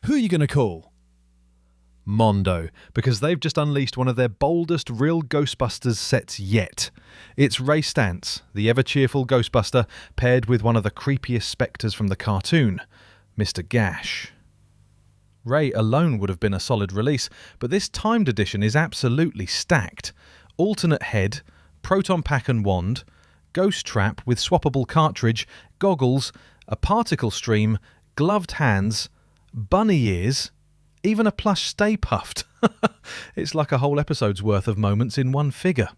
Who are you going to call? Mondo, because they've just unleashed one of their boldest real Ghostbusters sets yet. It's Ray Stantz, the ever-cheerful Ghostbuster, paired with one of the creepiest spectres from the cartoon, Mr. Ghash. Ray alone would have been a solid release, but this timed edition is absolutely stacked. Alternate head, proton pack and wand, ghost trap with swappable cartridge, goggles, a particle stream, gloved hands, bunny ears, even a plush Stay Puft. It's like a whole episode's worth of moments in one figure.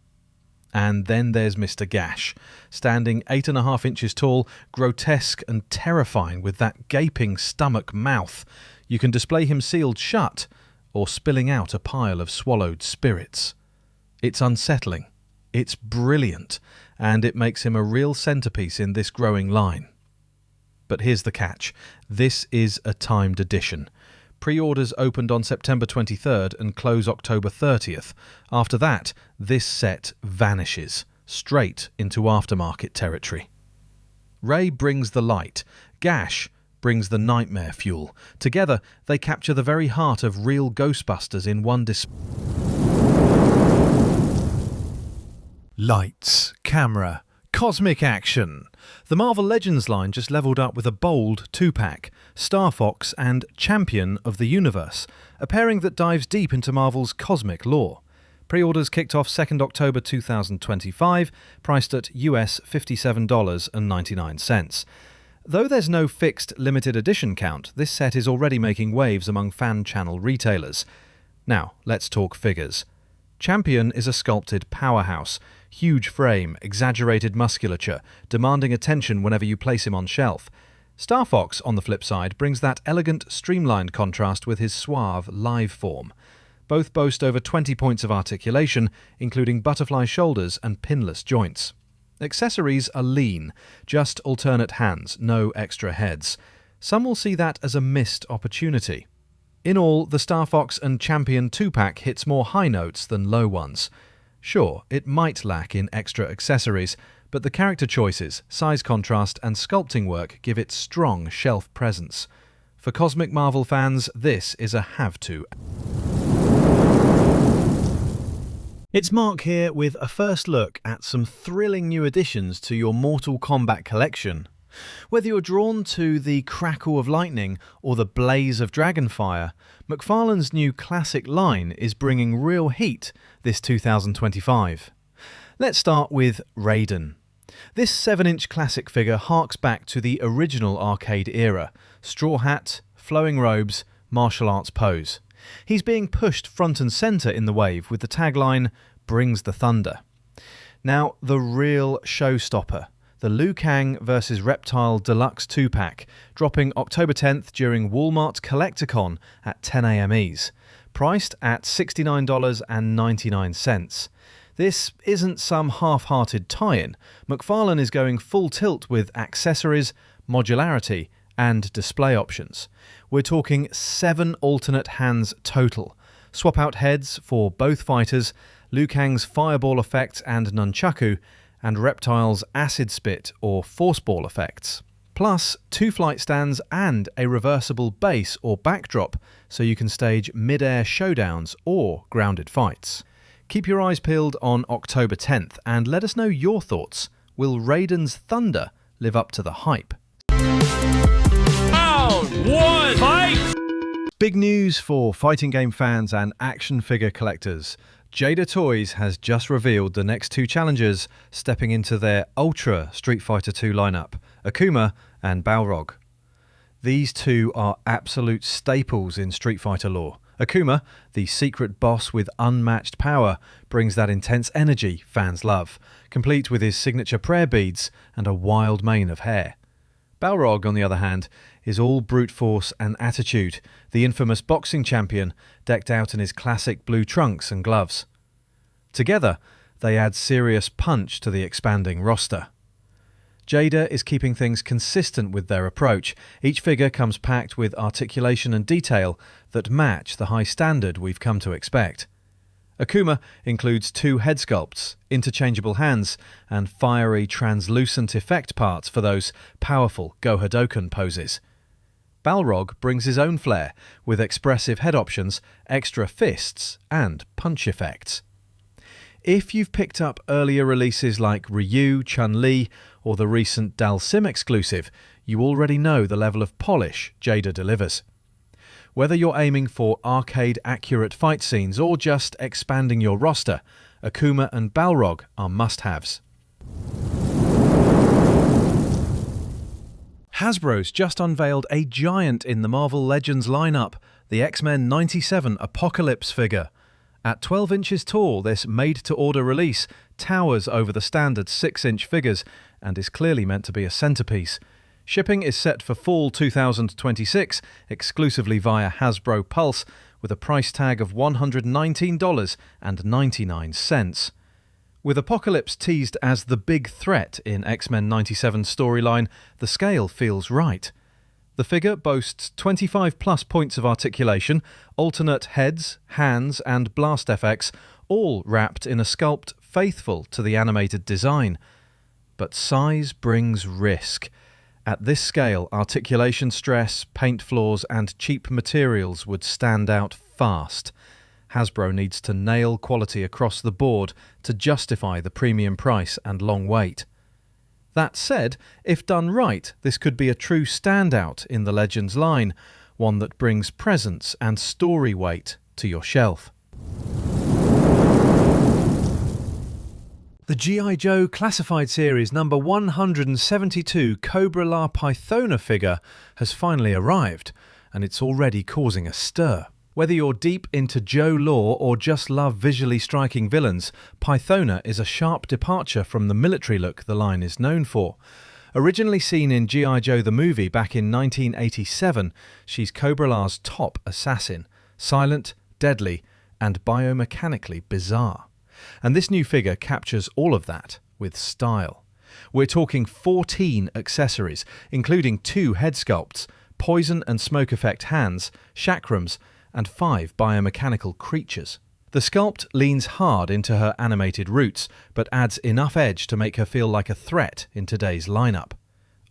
And then there's Mr. Ghash, standing 8.5 inches tall, grotesque and terrifying with that gaping stomach mouth. You can display him sealed shut, or spilling out a pile of swallowed spirits. It's unsettling, it's brilliant, and it makes him a real centrepiece in this growing line. But here's the catch. This is a timed edition. Pre-orders opened on September 23rd and close October 30th. After that, this set vanishes, straight into aftermarket territory. Ray brings the light. Ghash brings the nightmare fuel. Together, they capture the very heart of real Ghostbusters in one Lights, camera, cosmic action. The Marvel Legends line just leveled up with a bold 2-pack, Starfox and Champion of the Universe, a pairing that dives deep into Marvel's cosmic lore. Pre-orders kicked off 2nd October 2025, priced at US $57.99. Though there's no fixed limited edition count, this set is already making waves among fan channel retailers. Now, let's talk figures. Champion is a sculpted powerhouse. Huge frame, exaggerated musculature, demanding attention whenever you place him on shelf. Starfox, on the flip side, brings that elegant, streamlined contrast with his suave, live form. Both boast over 20 points of articulation, including butterfly shoulders and pinless joints. Accessories are lean, just alternate hands, no extra heads. Some will see that as a missed opportunity. In all, the Starfox and Champion 2-pack hits more high notes than low ones. Sure, it might lack in extra accessories, but the character choices, size contrast and sculpting work give it strong shelf presence. For Cosmic Marvel fans, this is a have-to. It's Mark here with a first look at some thrilling new additions to your Mortal Kombat collection. Whether you're drawn to the crackle of lightning or the blaze of dragonfire, McFarlane's new Klassic line is bringing real heat this 2025. Let's start with Raiden. This 7-inch Klassic figure harks back to the original arcade era. Straw hat, flowing robes, martial arts pose. He's being pushed front and centre in the wave with the tagline, "Brings the Thunder." Now, the real showstopper. The Liu Kang vs Reptile Deluxe 2-pack, dropping October 10th during Walmart Collecticon at 10 a.m. Ease, priced at $69.99. This isn't some half-hearted tie-in. McFarlane is going full tilt with accessories, modularity, and display options. We're talking 7 alternate hands total. Swap out heads for both fighters, Liu Kang's fireball effect and nunchaku, and Reptile's acid spit or force ball effects. Plus 2 flight stands and a reversible base or backdrop so you can stage mid-air showdowns or grounded fights. Keep your eyes peeled on October 10th and let us know your thoughts. Will Raiden's Thunder live up to the hype? Round 1, fight! Big news for fighting game fans and action figure collectors. Jada Toys has just revealed the next 2 challengers stepping into their Ultra Street Fighter II lineup, Akuma and Balrog. These two are absolute staples in Street Fighter lore. Akuma, the secret boss with unmatched power, brings that intense energy fans love, complete with his signature prayer beads and a wild mane of hair. Balrog, on the other hand, is all brute force and attitude, the infamous boxing champion decked out in his classic blue trunks and gloves. Together, they add serious punch to the expanding roster. Jada is keeping things consistent with their approach. Each figure comes packed with articulation and detail that match the high standard we've come to expect. Akuma includes 2 head sculpts, interchangeable hands, and fiery translucent effect parts for those powerful Go Hadouken poses. Balrog brings his own flair, with expressive head options, extra fists, and punch effects. If you've picked up earlier releases like Ryu, Chun-Li, or the recent Dalsim exclusive, you already know the level of polish Jada delivers. Whether you're aiming for arcade-accurate fight scenes or just expanding your roster, Akuma and Balrog are must-haves. Hasbro's just unveiled a giant in the Marvel Legends lineup, the X-Men 97 Apocalypse figure. At 12 inches tall, this made-to-order release towers over the standard 6-inch figures and is clearly meant to be a centerpiece. Shipping is set for fall 2026, exclusively via Hasbro Pulse, with a price tag of $119.99. With Apocalypse teased as the big threat in X-Men 97's storyline, the scale feels right. The figure boasts 25 plus points of articulation, alternate heads, hands and blast effects, all wrapped in a sculpt faithful to the animated design. But size brings risk. At this scale, articulation stress, paint flaws and cheap materials would stand out fast. Hasbro needs to nail quality across the board to justify the premium price and long wait. That said, if done right, this could be a true standout in the Legends line, one that brings presence and story weight to your shelf. The G.I. Joe Classified Series number 172 Cobra-La Pythona figure has finally arrived, and it's already causing a stir. Whether you're deep into Joe lore or just love visually striking villains, Pythona is a sharp departure from the military look the line is known for. Originally seen in G.I. Joe the movie back in 1987, she's Cobra-La's top assassin, silent, deadly, and biomechanically bizarre. And this new figure captures all of that with style. We're talking 14 accessories, including 2 head sculpts, poison and smoke effect hands, chakrams, and 5 biomechanical creatures. The sculpt leans hard into her animated roots, but adds enough edge to make her feel like a threat in today's lineup.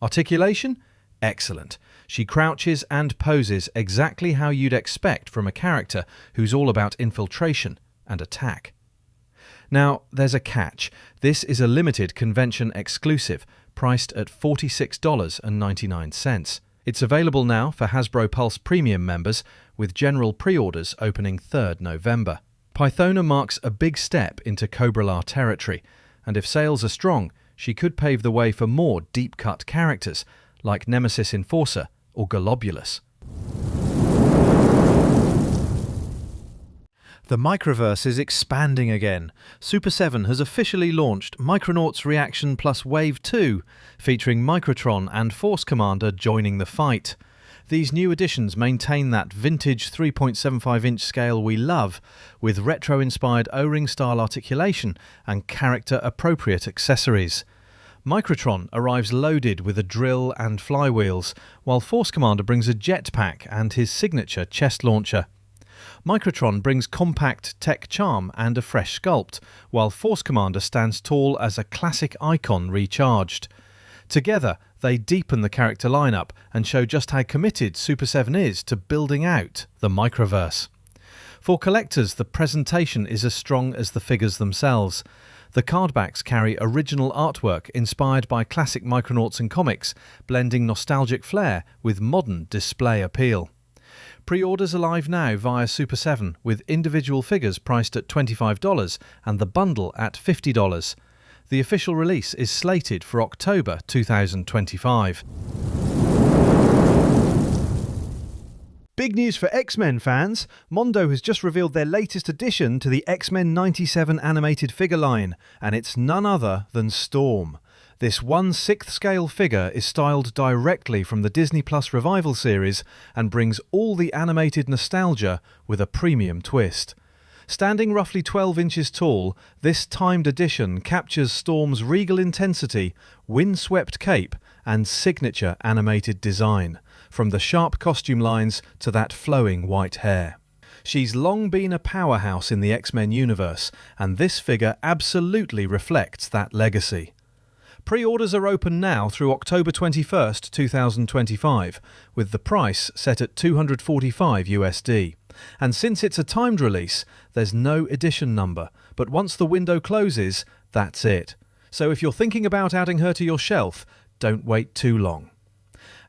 Articulation? Excellent. She crouches and poses exactly how you'd expect from a character who's all about infiltration and attack. Now, there's a catch. This is a limited convention exclusive, priced at $46.99. It's available now for Hasbro Pulse Premium members, with general pre-orders opening 3rd November. Pythona marks a big step into Cobra-La territory, and if sales are strong, she could pave the way for more deep-cut characters, like Nemesis Enforcer or Globulus. The Microverse is expanding again. Super 7 has officially launched Micronauts Reaction Plus Wave 2, featuring Microtron and Force Commander joining the fight. These new additions maintain that vintage 3.75-inch scale we love, with retro-inspired O-ring style articulation and character-appropriate accessories. Microtron arrives loaded with a drill and flywheels, while Force Commander brings a jetpack and his signature chest launcher. Microtron brings compact tech charm and a fresh sculpt, while Force Commander stands tall as a classic icon recharged. Together, they deepen the character lineup and show just how committed Super 7 is to building out the Microverse. For collectors, the presentation is as strong as the figures themselves. The cardbacks carry original artwork inspired by classic Micronauts and comics, blending nostalgic flair with modern display appeal. Pre-orders are live now via Super 7, with individual figures priced at $25 and the bundle at $50. The official release is slated for October 2025. Big news for X-Men fans! Mondo has just revealed their latest addition to the X-Men 97 animated figure line, and it's none other than Storm. This 1/6 scale figure is styled directly from the Disney Plus Revival series and brings all the animated nostalgia with a premium twist. Standing roughly 12 inches tall, this timed edition captures Storm's regal intensity, windswept cape, and signature animated design, from the sharp costume lines to that flowing white hair. She's long been a powerhouse in the X-Men universe, and this figure absolutely reflects that legacy. Pre-orders are open now through October 21st, 2025, with the price set at $245 USD. And since it's a timed release, there's no edition number, but once the window closes, that's it. So if you're thinking about adding her to your shelf, don't wait too long.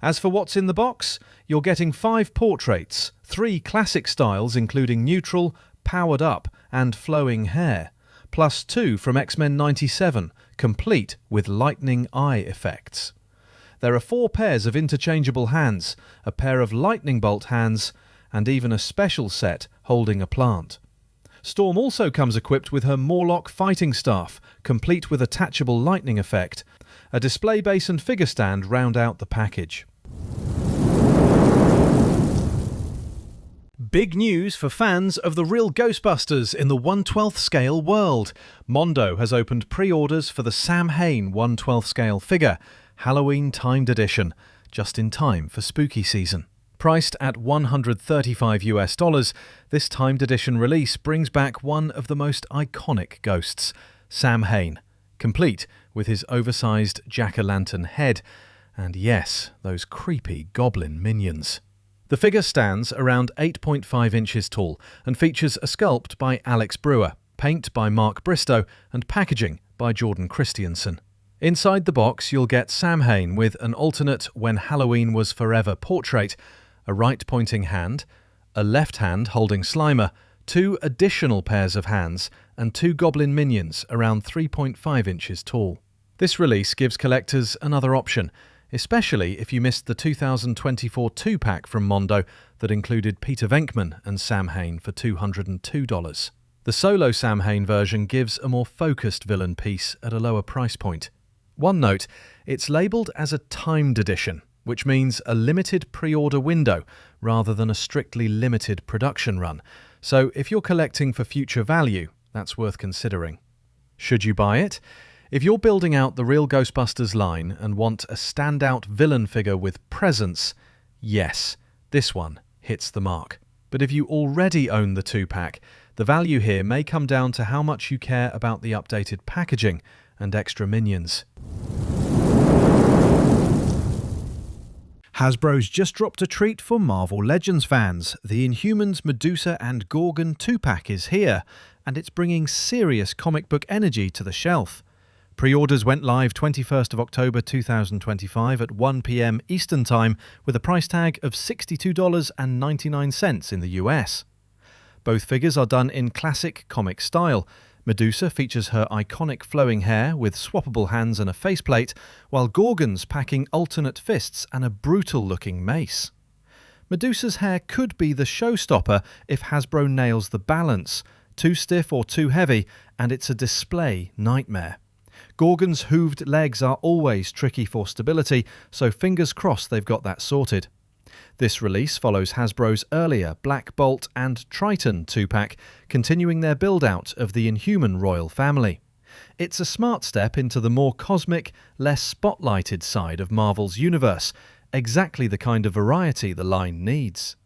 As for what's in the box, you're getting 5 portraits, 3 classic styles including neutral, powered up and flowing hair, plus 2 from X-Men 97, complete with lightning eye effects. There are 4 pairs of interchangeable hands, a pair of lightning bolt hands, and even a special set holding a plant. Storm also comes equipped with her Morlock fighting staff, complete with attachable lightning effect. A display base and figure stand round out the package. Big news for fans of the real Ghostbusters in the 1/12 scale world. Mondo has opened pre-orders for the Samhain 1/12 scale figure, Halloween timed edition, just in time for spooky season. Priced at $135 US, this timed edition release brings back one of the most iconic ghosts, Samhain, complete with his oversized jack-o'-lantern head, and yes, those creepy goblin minions. The figure stands around 8.5 inches tall and features a sculpt by Alex Brewer, paint by Mark Bristow, and packaging by Jordan Christiansen. Inside the box you'll get Samhain with an alternate When Halloween Was Forever portrait, a right-pointing hand, a left hand holding Slimer, 2 additional pairs of hands, and 2 goblin minions around 3.5 inches tall. This release gives collectors another option, especially if you missed the 2024 2-pack from Mondo that included Peter Venkman and Samhain for $202. The solo Samhain version gives a more focused villain piece at a lower price point. One note, it's labelled as a timed edition, which means a limited pre-order window rather than a strictly limited production run. So if you're collecting for future value, that's worth considering. Should you buy it? If you're building out the real Ghostbusters line and want a standout villain figure with presence, yes, this one hits the mark. But if you already own the 2-pack, the value here may come down to how much you care about the updated packaging and extra minions. Hasbro's just dropped a treat for Marvel Legends fans. The Inhumans, Medusa and Gorgon 2-pack is here, and it's bringing serious comic book energy to the shelf. Pre-orders went live 21st of October 2025 at 1 p.m. Eastern Time with a price tag of $62.99 in the US. Both figures are done in classic comic style. Medusa features her iconic flowing hair with swappable hands and a faceplate, while Gorgon's packing alternate fists and a brutal-looking mace. Medusa's hair could be the showstopper if Hasbro nails the balance. Too stiff or too heavy, and it's a display nightmare. Gorgon's hooved legs are always tricky for stability, so fingers crossed they've got that sorted. This release follows Hasbro's earlier Black Bolt and Triton 2-pack, continuing their build-out of the Inhuman royal family. It's a smart step into the more cosmic, less spotlighted side of Marvel's universe, exactly the kind of variety the line needs.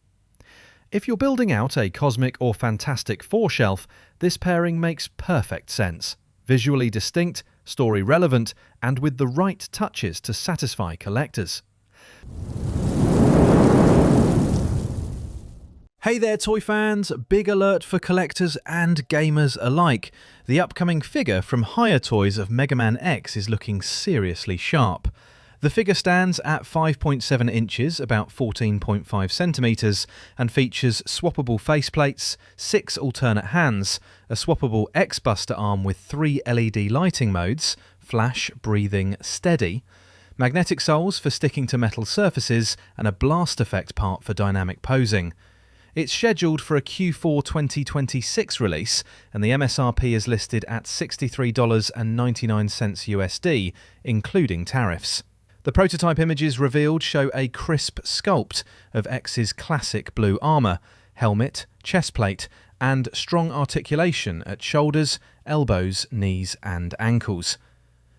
If you're building out a Cosmic or Fantastic Four shelf, this pairing makes perfect sense. Visually distinct, story relevant, and with the right touches to satisfy collectors. Hey there toy fans, big alert for collectors and gamers alike. The upcoming figure from Hiya Toys of Mega Man X is looking seriously sharp. The figure stands at 5.7 inches, about 14.5 centimetres, and features swappable faceplates, 6 alternate hands, a swappable X-Buster arm with 3 LED lighting modes, flash, breathing, steady, magnetic soles for sticking to metal surfaces, and a blast effect part for dynamic posing. It's scheduled for a Q4 2026 release, and the MSRP is listed at $63.99 USD, including tariffs. The prototype images revealed show a crisp sculpt of X's classic blue armour, helmet, chest plate, and strong articulation at shoulders, elbows, knees and ankles.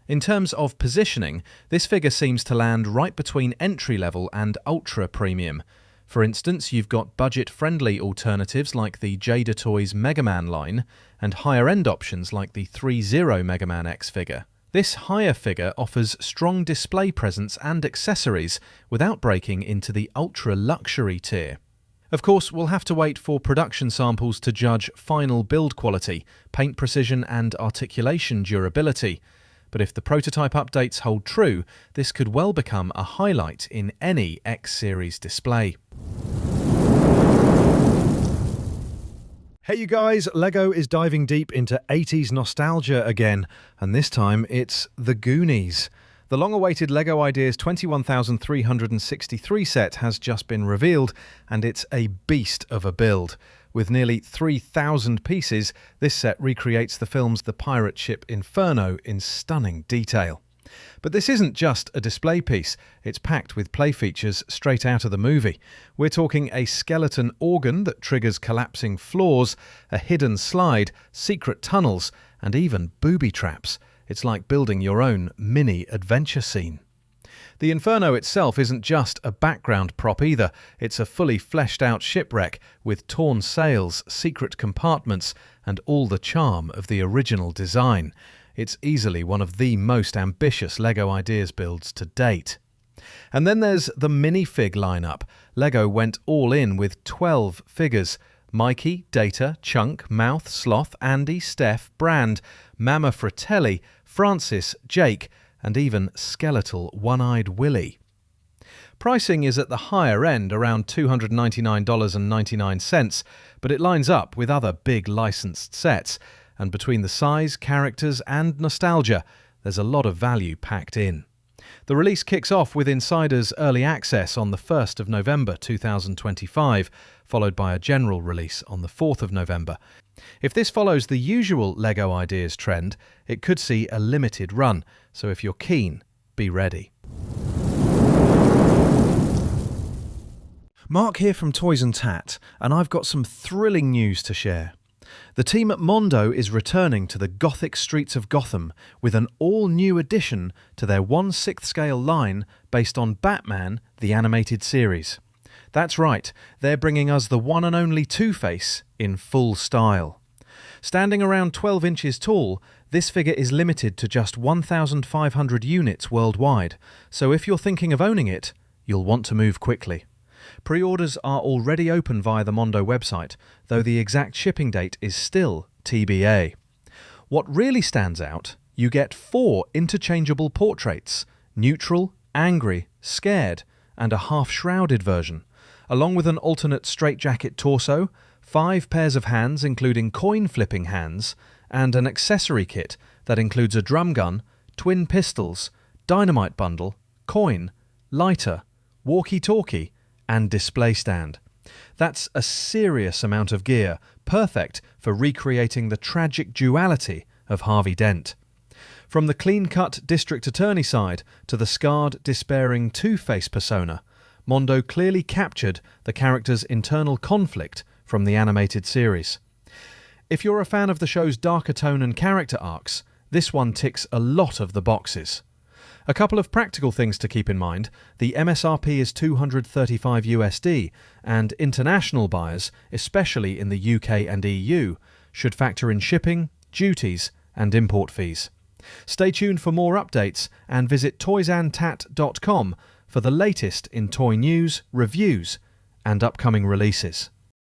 In terms of positioning, this figure seems to land right between entry-level and ultra-premium. For instance, you've got budget-friendly alternatives like the Jada Toys Mega Man line, and higher-end options like the 3-0 Mega Man X figure, This higher figure offers strong display presence and accessories without breaking into the ultra-luxury tier. Of course, we'll have to wait for production samples to judge final build quality, paint precision and articulation durability. But if the prototype updates hold true, this could well become a highlight in any X-Series display. Hey you guys, LEGO is diving deep into 80s nostalgia again, and this time it's the Goonies. The long-awaited LEGO Ideas 21,363 set has just been revealed, and it's a beast of a build. With nearly 3,000 pieces, this set recreates the film's The Pirate Ship Inferno in stunning detail. But this isn't just a display piece, it's packed with play features straight out of the movie. We're talking a skeleton organ that triggers collapsing floors, a hidden slide, secret tunnels, and even booby traps. It's like building your own mini adventure scene. The Inferno itself isn't just a background prop either, it's a fully fleshed out shipwreck with torn sails, secret compartments, and all the charm of the original design. It's easily one of the most ambitious LEGO Ideas builds to date. And then there's the minifig lineup. LEGO went all in with 12 figures. Mikey, Data, Chunk, Mouth, Sloth, Andy, Steph, Brand, Mama Fratelli, Francis, Jake, and even skeletal One-Eyed Willy. Pricing is at the higher end, around $299.99, but it lines up with other big licensed sets, and between the size, characters, and nostalgia, there's a lot of value packed in. The release kicks off with Insider's early access on the 1st of November 2025, followed by a general release on the 4th of November. If this follows the usual LEGO Ideas trend, it could see a limited run, so if you're keen, be ready. Mark here from Toys and Tat, and I've got some thrilling news to share. The team at Mondo is returning to the Gothic streets of Gotham with an all-new addition to their 1/6 scale line based on Batman, the animated series. That's right, they're bringing us the one and only Two-Face in full style. Standing around 12 inches tall, this figure is limited to just 1,500 units worldwide, so if you're thinking of owning it, you'll want to move quickly. Pre-orders are already open via the Mondo website, though the exact shipping date is still TBA. What really stands out, you get 4 interchangeable portraits, neutral, angry, scared, and a half-shrouded version, along with an alternate straitjacket torso, 5 pairs of hands including coin-flipping hands, and an accessory kit that includes a drum gun, twin pistols, dynamite bundle, coin, lighter, walkie-talkie, and display stand. That's a serious amount of gear, perfect for recreating the tragic duality of Harvey Dent. From the clean-cut district attorney side to the scarred, despairing Two-Face persona, Mondo clearly captured the character's internal conflict from the animated series. If you're a fan of the show's darker tone and character arcs, this one ticks a lot of the boxes. A couple of practical things to keep in mind. The MSRP is $235 USD, and international buyers, especially in the UK and EU, should factor in shipping, duties, and import fees. Stay tuned for more updates and visit toysandtat.com for the latest in toy news, reviews, and upcoming releases.